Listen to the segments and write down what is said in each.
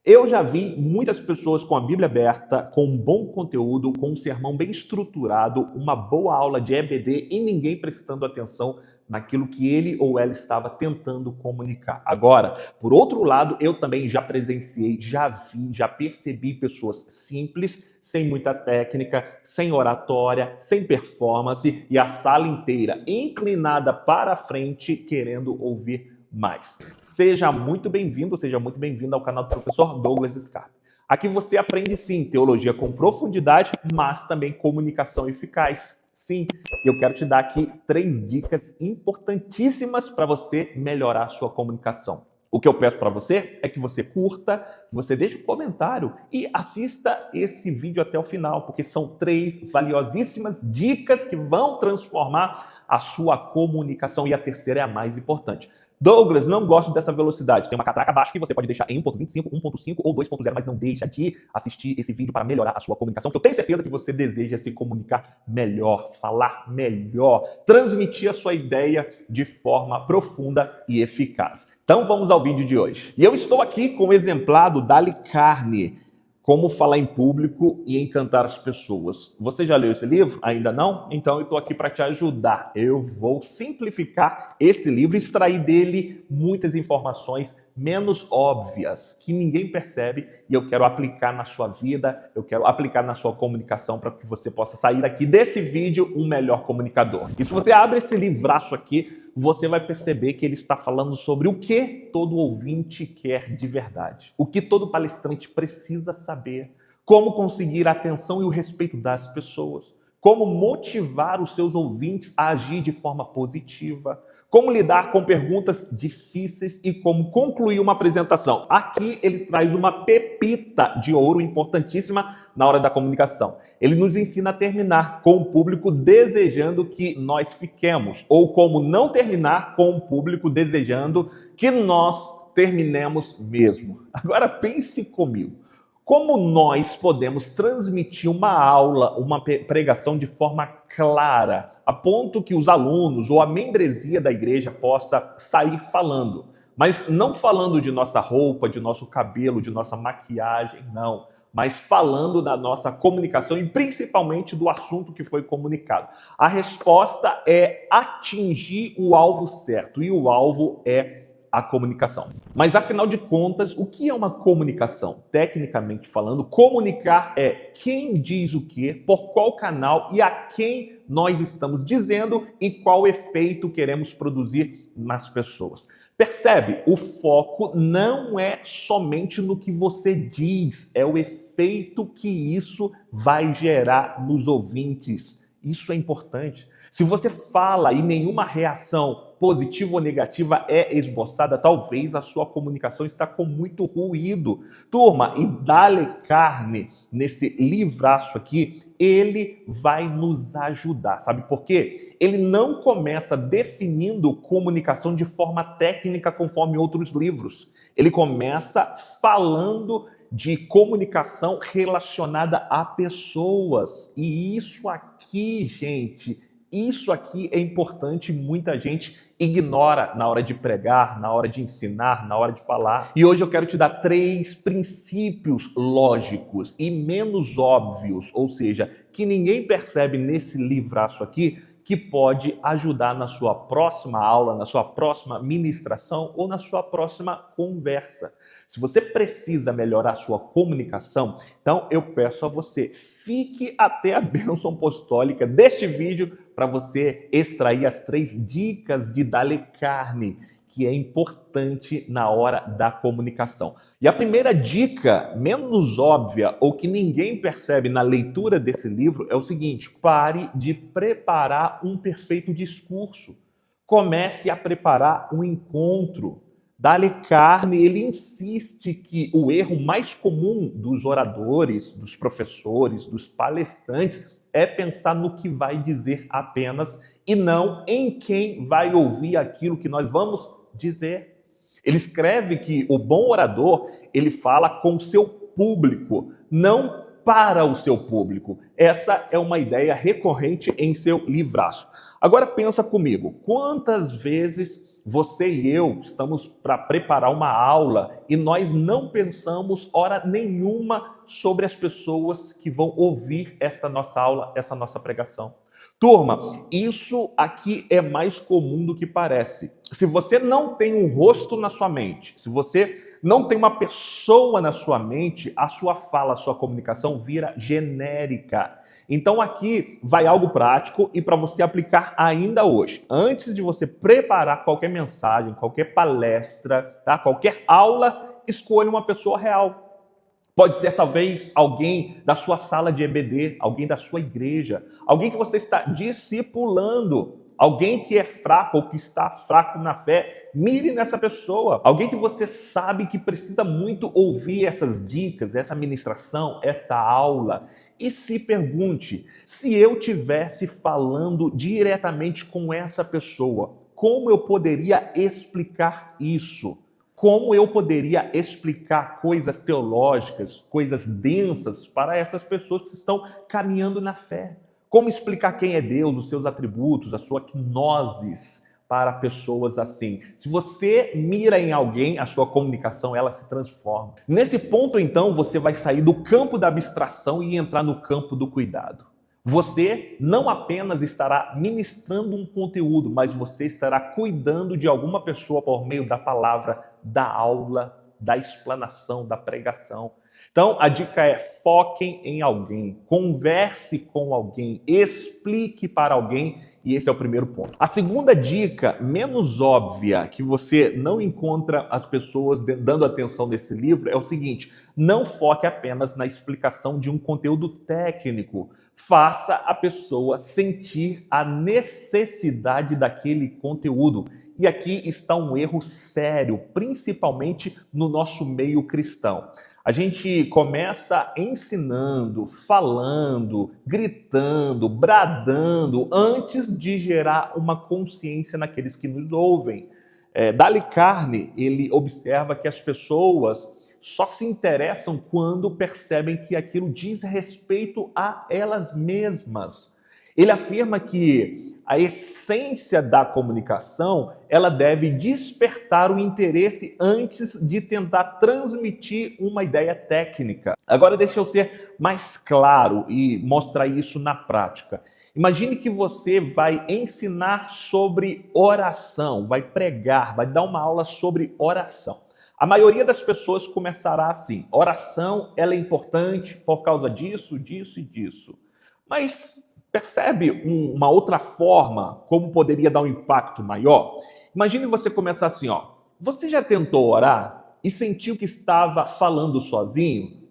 Eu já vi muitas pessoas com a Bíblia aberta, com um bom conteúdo, com um sermão bem estruturado, uma boa aula de EBD e ninguém prestando atenção naquilo que ele ou ela estava tentando comunicar. Agora, por outro lado, eu também já presenciei, já vi, já percebi pessoas simples, sem muita técnica, sem oratória, sem performance e a sala inteira inclinada para a frente querendo ouvir mais. Seja muito bem-vindo, seja muito bem-vindo ao canal do professor Douglas Scarpa. Aqui você aprende sim teologia com profundidade, mas também comunicação eficaz. Sim, eu quero te dar aqui 3 dicas importantíssimas para você melhorar a sua comunicação. O que eu peço para você é que você curta, que você deixe um comentário e assista esse vídeo até o final, porque são 3 valiosíssimas dicas que vão transformar a sua comunicação e a terceira é a mais importante. Douglas, não gosto dessa velocidade. Tem uma catraca abaixo que você pode deixar em 1.25, 1.5 ou 2.0, mas não deixa de assistir esse vídeo para melhorar a sua comunicação, que eu tenho certeza que você deseja se comunicar melhor, falar melhor, transmitir a sua ideia de forma profunda e eficaz. Então vamos ao vídeo de hoje. E eu estou aqui com o exemplar do Dale Carnegie, Como Falar em Público e Encantar as Pessoas. Você já leu esse livro? Ainda não? Então eu estou aqui para te ajudar. Eu vou simplificar esse livro e extrair dele muitas informações menos óbvias, que ninguém percebe, e eu quero aplicar na sua vida, eu quero aplicar na sua comunicação para que você possa sair aqui desse vídeo um melhor comunicador. E se você abre esse livraço aqui, você vai perceber que ele está falando sobre o que todo ouvinte quer de verdade, o que todo palestrante precisa saber, como conseguir a atenção e o respeito das pessoas, como motivar os seus ouvintes a agir de forma positiva, como lidar com perguntas difíceis e como concluir uma apresentação. Aqui ele traz uma pepita de ouro importantíssima na hora da comunicação. Ele nos ensina a terminar com o público desejando que nós fiquemos, ou como não terminar com o público desejando que nós terminemos mesmo. Agora pense comigo. Como nós podemos transmitir uma aula, uma pregação de forma clara, a ponto que os alunos ou a membresia da igreja possa sair falando, mas não falando de nossa roupa, de nosso cabelo, de nossa maquiagem, não, mas falando da nossa comunicação e principalmente do assunto que foi comunicado. A resposta é atingir o alvo certo, e o alvo é a comunicação. Mas, afinal de contas, o que é uma comunicação? Tecnicamente falando, comunicar é quem diz o quê, por qual canal e a quem nós estamos dizendo e qual efeito queremos produzir nas pessoas. Percebe? O foco não é somente no que você diz, é o efeito que isso vai gerar nos ouvintes. Isso é importante. Se você fala e nenhuma reação positiva ou negativa é esboçada, talvez a sua comunicação está com muito ruído. Turma, e Dale Carnegie, nesse livraço aqui, ele vai nos ajudar. Sabe por quê? Ele não começa definindo comunicação de forma técnica conforme outros livros. Ele começa falando de comunicação relacionada a pessoas. E isso aqui, gente, isso aqui é importante, muita gente ignora na hora de pregar, na hora de ensinar, na hora de falar. E hoje eu quero te dar 3 princípios lógicos e menos óbvios, ou seja, que ninguém percebe nesse livraço aqui, que pode ajudar na sua próxima aula, na sua próxima ministração ou na sua próxima conversa. Se você precisa melhorar a sua comunicação, então eu peço a você, fique até a bênção apostólica deste vídeo para você extrair as 3 dicas de Dale Carnegie, que é importante na hora da comunicação. E a primeira dica, menos óbvia, ou que ninguém percebe na leitura desse livro, é o seguinte: pare de preparar um perfeito discurso. Comece a preparar um encontro. Dale Carnegie, ele insiste que o erro mais comum dos oradores, dos professores, dos palestrantes é pensar no que vai dizer apenas e não em quem vai ouvir aquilo que nós vamos dizer. Ele escreve que o bom orador, ele fala com o seu público, não para o seu público. Essa é uma ideia recorrente em seu livraço. Agora pensa comigo, quantas vezes você e eu estamos para preparar uma aula e nós não pensamos hora nenhuma sobre as pessoas que vão ouvir esta nossa aula, essa nossa pregação. Turma, isso aqui é mais comum do que parece. Se você não tem um rosto na sua mente, se você não tem uma pessoa na sua mente, a sua fala, a sua comunicação vira genérica. Então aqui vai algo prático e para você aplicar ainda hoje. Antes de você preparar qualquer mensagem, qualquer palestra, tá? Qualquer aula, escolha uma pessoa real. Pode ser talvez alguém da sua sala de EBD, alguém da sua igreja, alguém que você está discipulando, alguém que é fraco ou que está fraco na fé. Mire nessa pessoa, alguém que você sabe que precisa muito ouvir essas dicas, essa ministração, essa aula. E se pergunte, se eu tivesse falando diretamente com essa pessoa, como eu poderia explicar isso? Como eu poderia explicar coisas teológicas, coisas densas para essas pessoas que estão caminhando na fé? Como explicar quem é Deus, os seus atributos, a sua gnosis para pessoas assim? Se você mira em alguém, a sua comunicação ela se transforma. Nesse ponto, então, você vai sair do campo da abstração e entrar no campo do cuidado. Você não apenas estará ministrando um conteúdo, mas você estará cuidando de alguma pessoa por meio da palavra, da aula, da explanação, da pregação. Então, a dica é: foquem em alguém, converse com alguém, explique para alguém, e esse é o primeiro ponto. A segunda dica, menos óbvia, que você não encontra as pessoas dando atenção nesse livro, é o seguinte: não foque apenas na explicação de um conteúdo técnico. Faça a pessoa sentir a necessidade daquele conteúdo. E aqui está um erro sério, principalmente no nosso meio cristão. A gente começa ensinando, falando, gritando, bradando, antes de gerar uma consciência naqueles que nos ouvem. Dale Carne, ele observa que as pessoas só se interessam quando percebem que aquilo diz respeito a elas mesmas. Ele afirma que a essência da comunicação, ela deve despertar o interesse antes de tentar transmitir uma ideia técnica. Agora deixa eu ser mais claro e mostrar isso na prática. Imagine que você vai ensinar sobre oração, vai pregar, vai dar uma aula sobre oração. A maioria das pessoas começará assim: oração, ela é importante por causa disso, disso e disso. Mas percebe uma outra forma como poderia dar um impacto maior? Imagine você começar assim, ó: você já tentou orar e sentiu que estava falando sozinho?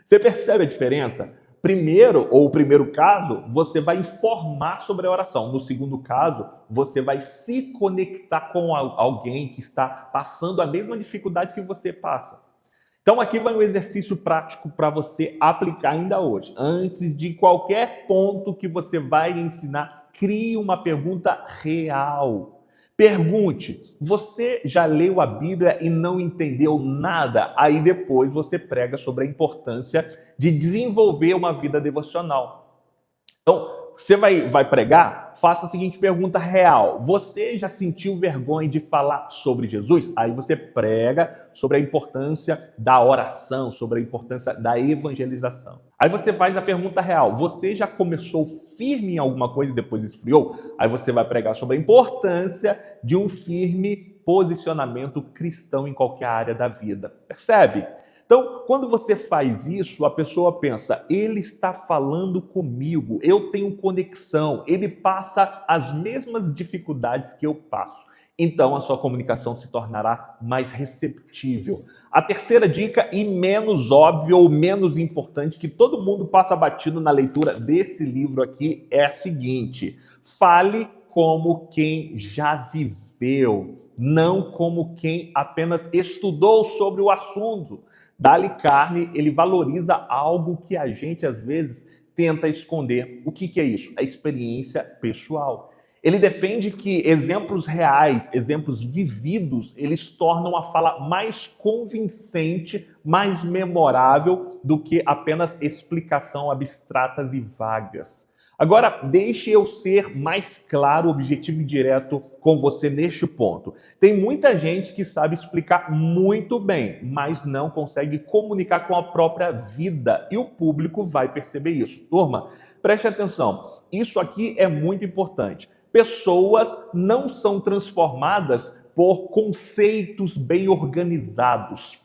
Você percebe a diferença? Primeiro, ou o primeiro caso, você vai informar sobre a oração. No segundo caso, você vai se conectar com alguém que está passando a mesma dificuldade que você passa. Então aqui vai um exercício prático para você aplicar ainda hoje. Antes de qualquer ponto que você vai ensinar, crie uma pergunta real. Pergunte: você já leu a Bíblia e não entendeu nada? Aí depois você prega sobre a importância de desenvolver uma vida devocional. Então, você vai pregar? Faça a seguinte pergunta real: você já sentiu vergonha de falar sobre Jesus? Aí você prega sobre a importância da oração, sobre a importância da evangelização. Aí você faz a pergunta real: você já começou firme em alguma coisa e depois esfriou? Aí você vai pregar sobre a importância de um firme posicionamento cristão em qualquer área da vida. Percebe? Então, quando você faz isso, a pessoa pensa: ele está falando comigo, eu tenho conexão, ele passa as mesmas dificuldades que eu passo. Então, a sua comunicação se tornará mais receptível. A terceira dica, e menos óbvia ou menos importante, que todo mundo passa batido na leitura desse livro aqui, é a seguinte: fale como quem já viveu, não como quem apenas estudou sobre o assunto. Dale Carne, ele valoriza algo que a gente às vezes tenta esconder. O que é isso? A experiência pessoal. Ele defende que exemplos reais, exemplos vividos, eles tornam a fala mais convincente, mais memorável do que apenas explicação abstratas e vagas. Agora, deixe eu ser mais claro, objetivo e direto com você neste ponto. Tem muita gente que sabe explicar muito bem, mas não consegue comunicar com a própria vida e o público vai perceber isso. Turma, preste atenção, isso aqui é muito importante. Pessoas não são transformadas por conceitos bem organizados.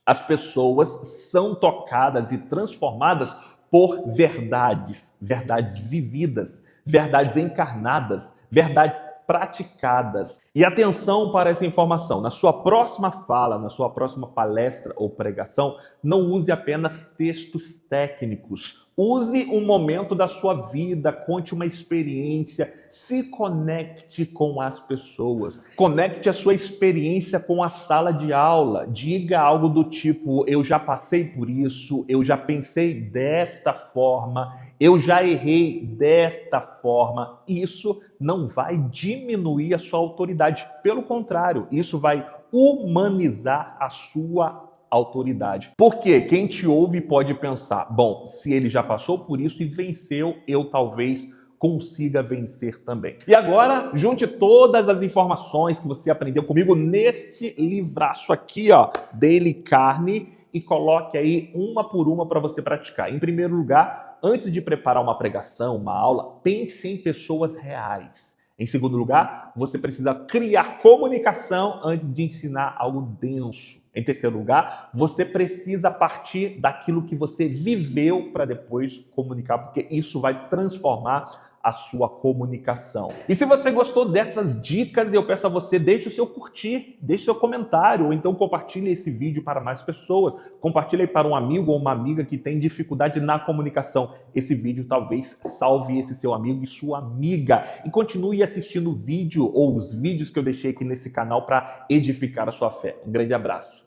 As pessoas são tocadas e transformadas por verdades, verdades vividas, verdades encarnadas, verdades praticadas. E atenção para essa informação, na sua próxima fala, na sua próxima palestra ou pregação, não use apenas textos técnicos. Use um momento da sua vida, conte uma experiência, se conecte com as pessoas. Conecte a sua experiência com a sala de aula. Diga algo do tipo, eu já passei por isso, eu já pensei desta forma, eu já errei desta forma. Isso não vai diminuir a sua autoridade. Pelo contrário, isso vai humanizar a sua autoridade. Porque quem te ouve pode pensar, bom, se ele já passou por isso e venceu, eu talvez consiga vencer também. E agora, junte todas as informações que você aprendeu comigo neste livraço aqui, ó, Daily Carne, e coloque aí uma por uma para você praticar. Em primeiro lugar, antes de preparar uma pregação, uma aula, pense em pessoas reais. Em segundo lugar, você precisa criar comunicação antes de ensinar algo denso. Em terceiro lugar, você precisa partir daquilo que você viveu para depois comunicar, porque isso vai transformar a sua comunicação. E se você gostou dessas dicas, eu peço a você, deixe o seu curtir, deixe o seu comentário, ou então compartilhe esse vídeo para mais pessoas. Compartilhe para um amigo ou uma amiga que tem dificuldade na comunicação. Esse vídeo talvez salve esse seu amigo e sua amiga. E continue assistindo o vídeo ou os vídeos que eu deixei aqui nesse canal para edificar a sua fé. Um grande abraço.